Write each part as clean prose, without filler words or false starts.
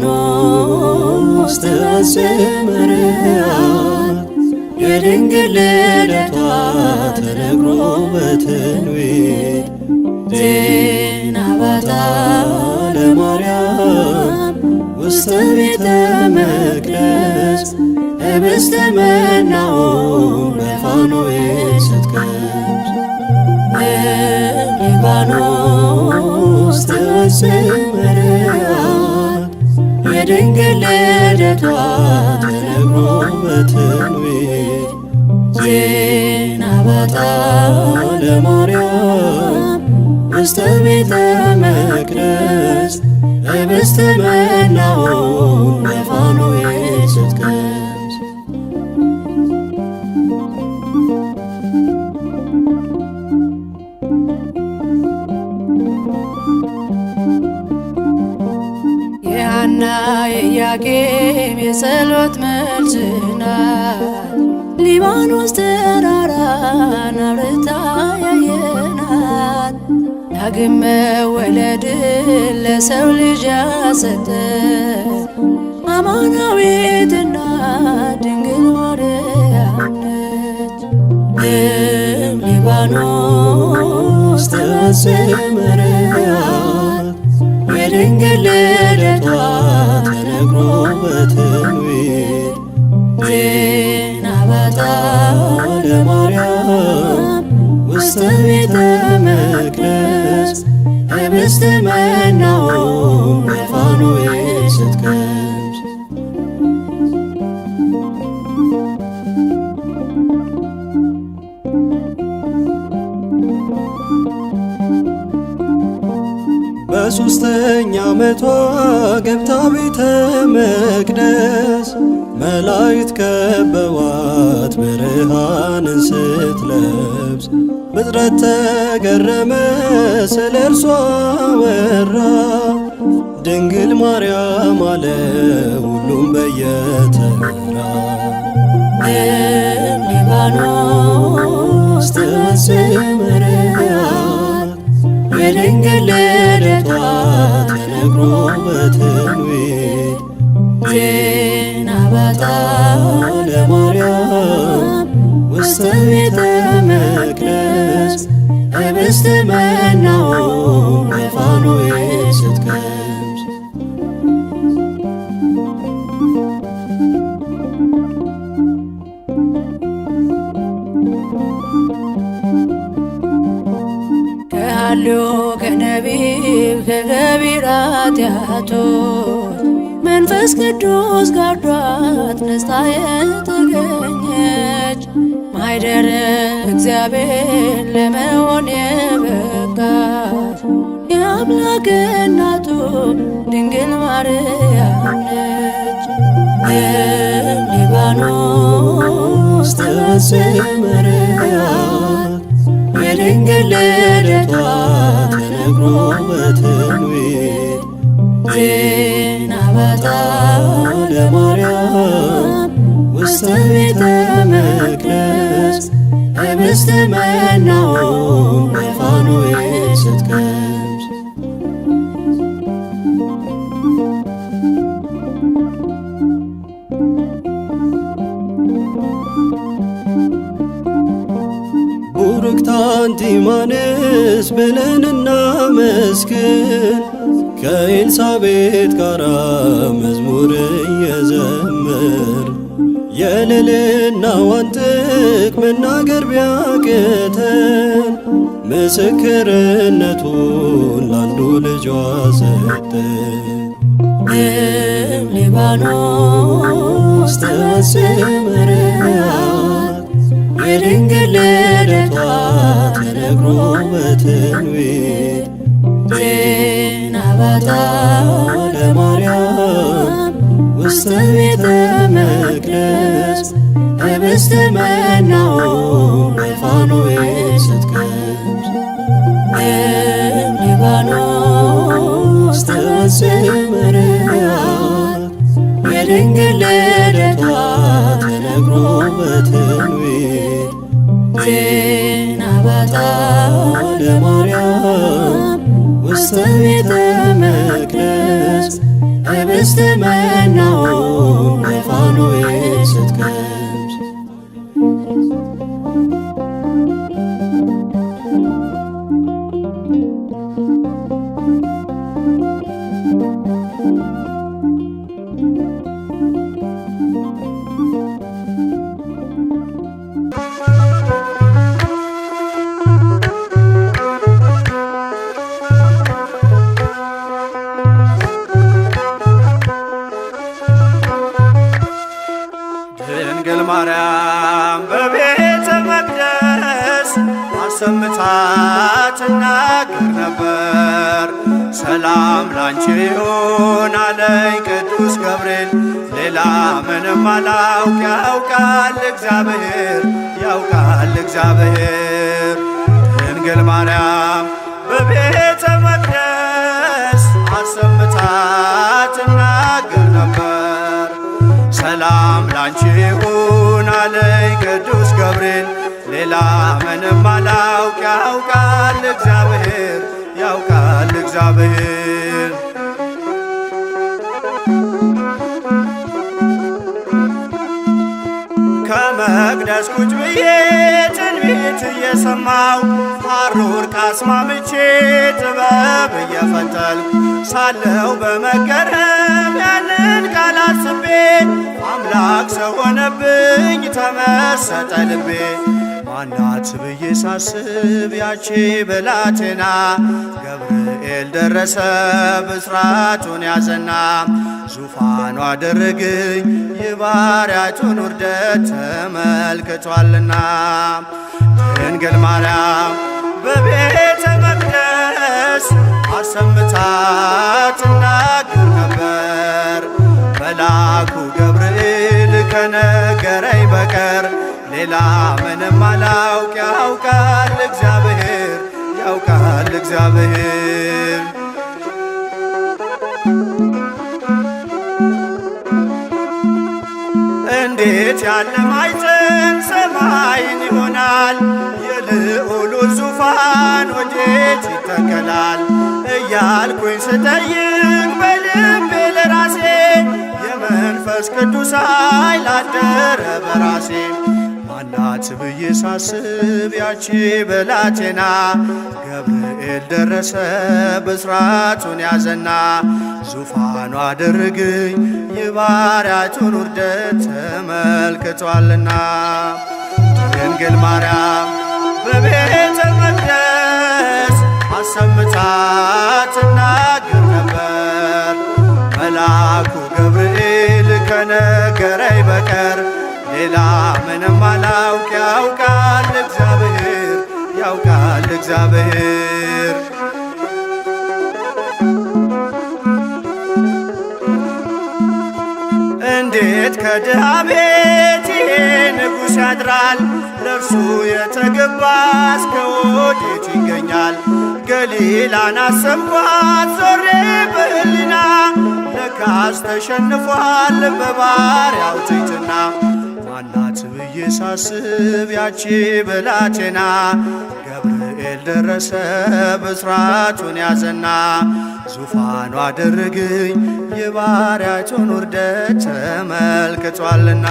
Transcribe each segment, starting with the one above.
ሊባኖስ ተሰምረያት የድንግል ልደቷ ተነግሮ በትንቢት ዜና ባታ ለማርያም ውስተ ቤተ መቅደስ ህብስተ መናውን በፋኖስ ስትቀምስ ሊባኖስ ተሰምረያት የድንግል ልደቷ ተነግሮ በትንቢት ዜና ባታ ለማርያም ውስተ ቤተ መቅደስ ህብስተ መናውን በፋኖስ ስትቀምስ የሐና የኢያቄም የጸሎት መልስ ናት። ሊባኖስ ተራራን አብርታ ያየናት ዳግም መወለድን ለሰው ልጅ ያሰጠ አማናዊት እናት ድንግል ማርያም ነች። ሊባኖስ ተሰምረያት የድንግል ልደቷ ተነግሮ በትንቢት ዜና ባታ ለማርያም ውስተ ቤተ መቅደስ ህብስተ መናውን በፋኖስ ስትቀምስ በሦስተኛ ዓመቷ ገብታ ቤተ መቅደስ መላእክት ከበዋት ብርሃንን ስትለብስ ፍጥረት ተገረመ ስለ እርሷ ወራ ድንግል ማርያም አለ ሁሉም በየተራ ሊባኖስ ተሰምረያት የድንግል ልደቷ ተነግሮ በትንቢት ዜና ባታ ለማርያም ውስተ ቤተ መቅደስ ህብስተ መናውን በፋኖስ ስትቀምስ ከሃልዮ ከነቢብ ከገቢረ ኃጢአቶች መንፈስ ቅዱስ ጋርዷት ነጽታ የተገኘች ማኅደረ እግዚአብሔር ለመሆን የበቃች የአምላክ እናቱ ድንግል ማርያም ነች። ሊባኖስ ተሰምረያት የድንግል ልደቷ ተነግሮ በትንቢት ዜና ባታ ለማርያም ውስተ ቤተ መቅደስ ህብስተ መናውን በፋኖስ ስትቀምስ ቡርክት አንቲ እማንስ ብለን እናመስግን ከኤልሳቤጥ ጋራ መዝሙር እየዘመር የልዕልናዋን ጥግ መናገር ቢያቅተን ምስክርነቱን ላንዱ ልጇ ሰጠን። ሊባኖስ ተሰምረያት የድንግል ልደቷ ተነግሮ በትንቢት ዜና ባታ ለማርያም ውስተ ቤተ መቅደስ ህብስተ መናውን በፋኖስ ስትቀምስ ሊባኖስ ተሰምረያት የድንግል ልደቷ ተነግሮ በትንቢት ዜና ባታ ለማርያም ውስተ ቤተ መቅደስ ኅብስተ መናውን በፋኑኤል ስትቀምስ ድንግል ማርያም በቤተ መቅደስ አሰምታ ትናገር ነበር። ሰላም ላንቺ ይሁን አለኝ ቅዱስ ገብርኤል፣ ሌላ ምንም አላውቅ ያውቃል እግዚአብሔር፣ ያውቃል እግዚአብሔር። ድንግል ማርያም በቤተ መቅደስ አሰምታ ትናገር ነበር። ሰላም ላንቺ ይሁን አለኝ ቅዱስ ገብርኤል፣ ሌላ ምንም አላውቅ ያውቃል እግዚአብሔር፣ ያውቃል እግዚአብሔር። ከመቅደስ ቁጭ ብዬ ትንቢት እየሰማው ሐሩር ካስማምቼ ጥበብ እየፈተልኩ ሳለው በመገረም ያንን ቃል አስቤ አምላክ ሰው ሆነብኝ ተመሰጠ ልቤ። ማናት ብዬ ሳስብ ያቺ ብላቴና ገብርኤል ደረሰ ብስራቱን ያዘና ዙፋኑ አደረገኝ የባሪያቱን ውርደት ተመልክቷልና። ድንግል ማርያም በቤተ መቅደስ አሰምታ ትናገር ነበር። መልአኩ ገብርኤል ከነገረኝ በቀር ሌላ ምንም አላውቅ ያውቃል እግዚአብሔር፣ ያውቃል እግዚአብሔር። እንዴት ያለ ማኅፀን ሰማይን ይሆናል? የልዑሉ ዙፋን ወዴት ይተከላል? እያልኩኝ ስጠይቅ በልቤ ለራሴ የመንፈስ ቅዱስ ኃይል አደረ በራሴ። ማናት ብዬ ሳስብ ያቺ ብላቴና ገብርኤል ደረሰ ብስራቱን ያዘና ዙፋኑ አደረገኝ የባሪያቱን ውርደት ተመልክቷልና። ድንግል ማርያም በቤተ መቅደስ አሰምታ ትናገር ነበር። መልአኩ ገብርኤል ከነገረኝ በቀር ሌላ ምንም አላውቅ ያውቃል እግዚአብሔር፣ ያውቃል እግዚአብሔር። እንዴት ከድሃ ቤት ይሄ ንጉሥ ያድራል? ለእርሱ የተገባ እስከ ወዴት ይገኛል? ገሊላን አሰብኳት ዞሬ በሕሊና ለካስ ተሸንፏል በባሪያው ትሕትና። ማናት ብዬ ሳስብ ያቺ ብላቴና ገብርኤል ደረሰ ብስራቱን ያዘና ዙፋኑ አደረገኝ የባሪያቱን ውርደት ተመልክቷልና።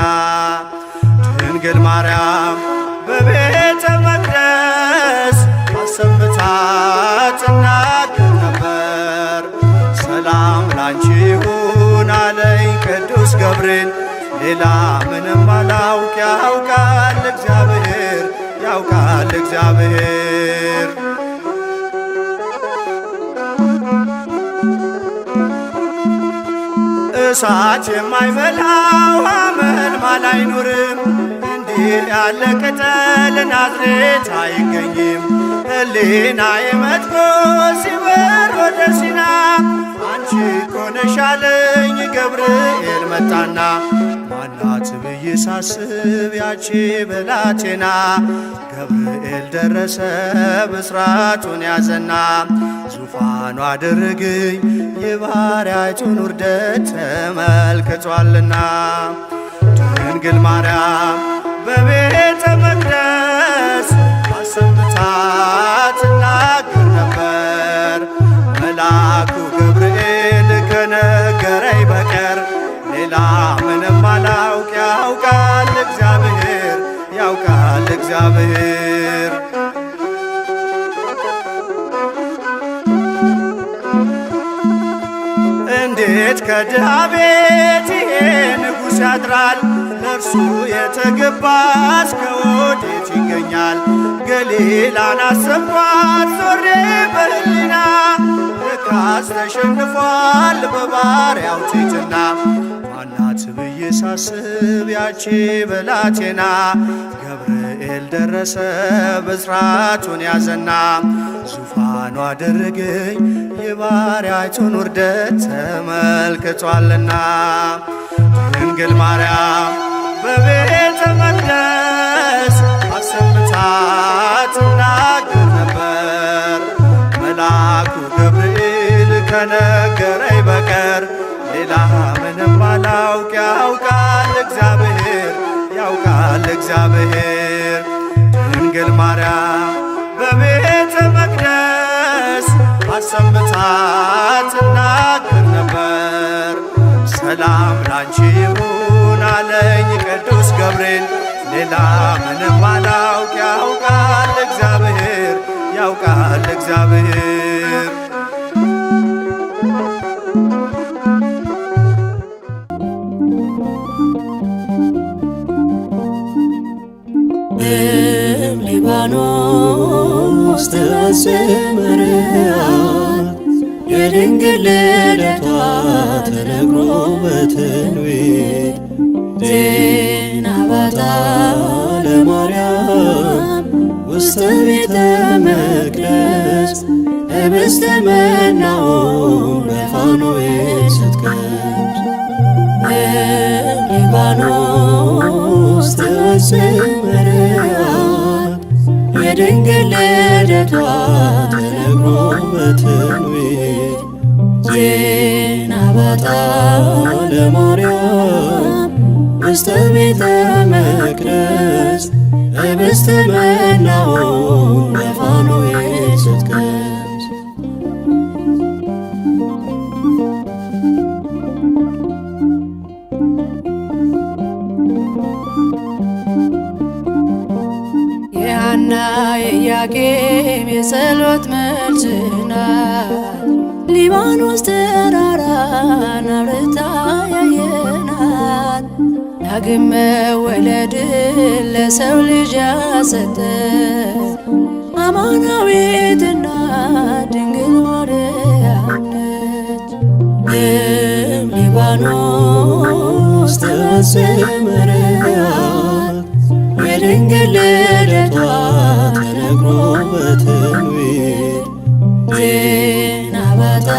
ድንግል ማርያም በቤተ መቅደስ አሰምታ ትናገር ነበር። ሰላም ላንቺ ይሁን አለኝ ቅዱስ ገብርኤል፣ ሌላ ምንም አላውቅ ያውቃል እግዚአብሔር፣ ያውቃል እግዚአብሔር። እሳት የማይበላው ሐመልማል አይኖርም፣ እንዲህ ያለ ቅጠል ናዝሬት አይገኝም። ሕሊናዬ መጥቶ ሲበር ወደ ሲና አንቺ እኮ ነሽ አለኝ ገብርኤል መጣና። ማናት ብዬ ሳስብ ያቺ ብላቴና ገብርኤል ደረሰ ብስራቱን ያዘና ዙፋኑ አደረገኝ የባሪያቱን ውርደት ተመልክቷልና። ድንግል ማርያም በቤተ መቅደስ አሰምታ ትናገር ነበር። መልአኩ ገብርኤል ከነገረኝ እግዚአብሔር። እንዴት ከድሃ ቤት ይሄ ንጉሥ ያድራል? ለእርሱ የተገባ እስከ ወዴት ይገኛል? ገሊላን አሰብኳት ዞሬ በሕሊና ልካስ ተሸንፏል በባሪያው ትሕትና። ማናት ብዬ ሳስብ ያቺ ብላቴና ገብርኤል ደረሰ ብስራቱን ያዘና ዙፋኑ አደረገኝ የባሪያይቱን ውርደት ተመልክቷልና። ድንግል ማርያም በቤተ መቅደስ አሰምታ ትናገር ነበር። መልአኩ ገብርኤል ከነገረኝ በቀር ሌላ ምንም አላውቅ። ያውቃል እግዚአብሔር፣ ያውቃል እግዚአብሔር። ድንግል ማርያም በቤተ መቅደስ አሰምታ ትናገር ነበር። ሰላም ላንቺ ይሁን አለኝ ቅዱስ ገብርኤል። ሌላ ምንም አላውቅ። ያውቃል እግዚአብሔር፣ ያውቃል እግዚአብሔር። ሊባኖስ ተሰምረዋል የድንግል ልደቷ ተነግሮ በትንቢት ዜና ባታ ለማርያም ውስተ ቤተ መቅደስ ኅብስተ መናውን በፋኖስ ስትቀምስ ሊባኖስ ተሰምረዋል የድንግል ልደቷ ተነግሮ በትንቢት ዜና ባታ ለማርያም ውስተ ቤተ መቅደስ ኅብስተ መናውን በፋኖስ ስትቀምስ የሐና የኢያቄም የጸሎት መልስ ናት። ሊባኖስ ተራራን አብርታ ያየናት ዳግም መወለድን ለሰው ልጅ ያሰጠ አማናዊትና ድንግል ማርያም ነች። ሊባኖስ ተሰምረዋል የድንግል ልደቷ ተነግሮ በትንቢት ዜና ባታ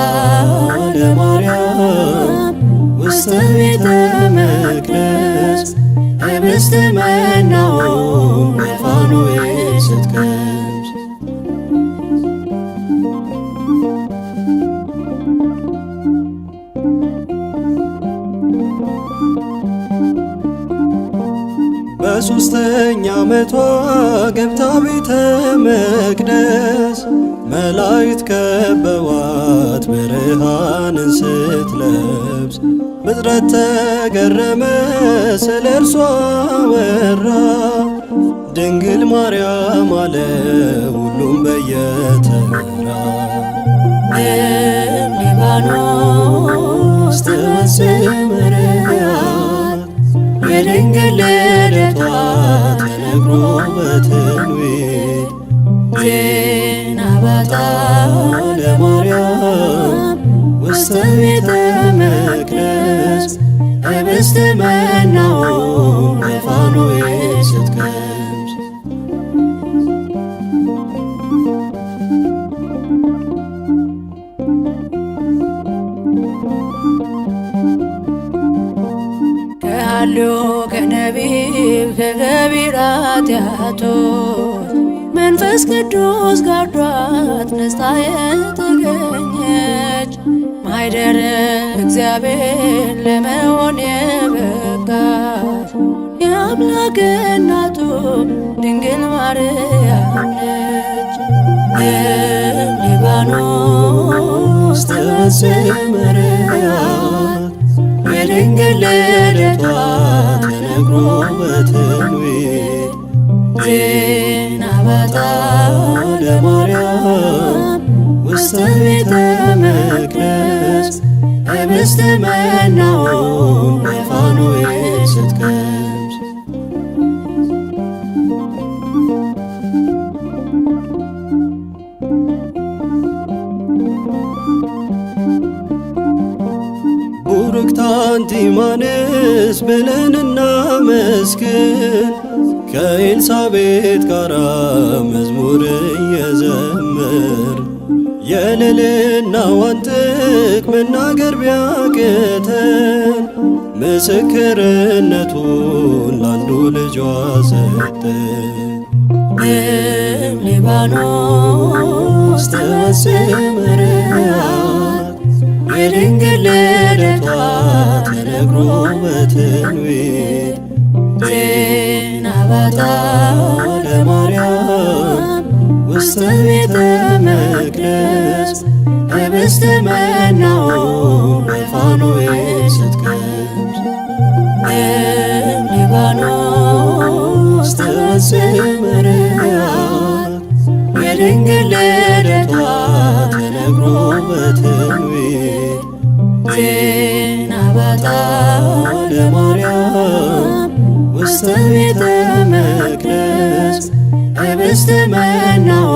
ለማርያም ውስተ ቤተ መቅደስ ኅብስተ መናውን በፋኖስ ስትቀምስ በሦስተኛ ዓመቷ ገብታ ቤተ መቅደስ መላእክት ከበዋት ብርሃንን ስትለብስ ፍጥረት ተገረመ ስለ እርሷ ወራ። ድንግል ማርያም አለ ሁሉም በየተራ ሊባኖስ ተሰምረዋል የድንግል ልደቷ ተነግሮ በትንቢት ዜና ባታ ለማርያም ውስተ ቤተ መቅደስ ኅብስተ መናውን በፋኖስ ስትቀምስ ከሃልዮ ከነቢብ ከገቢራት ኃጢአቶች መንፈስ ቅዱስ ጋርዷት ነጽታ የተገኘች ማኅደረ እግዚአብሔር ለመሆን የበቃች የአምላክ እናቱ ድንግል ማርያም ነች። ሊባኖስ ተሰምረዋል የድንግል ልደቷ ተነግሮ በትንቢት አባታ ለማርያም ውስተ ቤተ መቅደስ ኅብስተ መናውን በፋኑኤል ስትቀምስ ቡርክት አንቲ እማንስ ብለን እናመስግን ከኤልሳቤጥ ጋራ መዝሙር እየዘመር የልዕልናዋን ጥግ መናገር ቢያቅተን ምስክርነቱን ላንዱ ልጇ ሰጠን። ሊባኖስ ተወስእ ማርያም የድንግል ልደቷ ተነግሮ በትንቢት ዜና ባታ ለማርያም ውስተ ቤተ መቅደስ ኅብስተ መናውን በፋኑኤል ስትቀምስ ሊባኖስ ተወስእ ማርያም የድንግል ልደቷ ተነግሮ በትንቢት ዜና ባታ ለማርያም ውስተ ቤተ መቅደስ ኅብስተ መናውን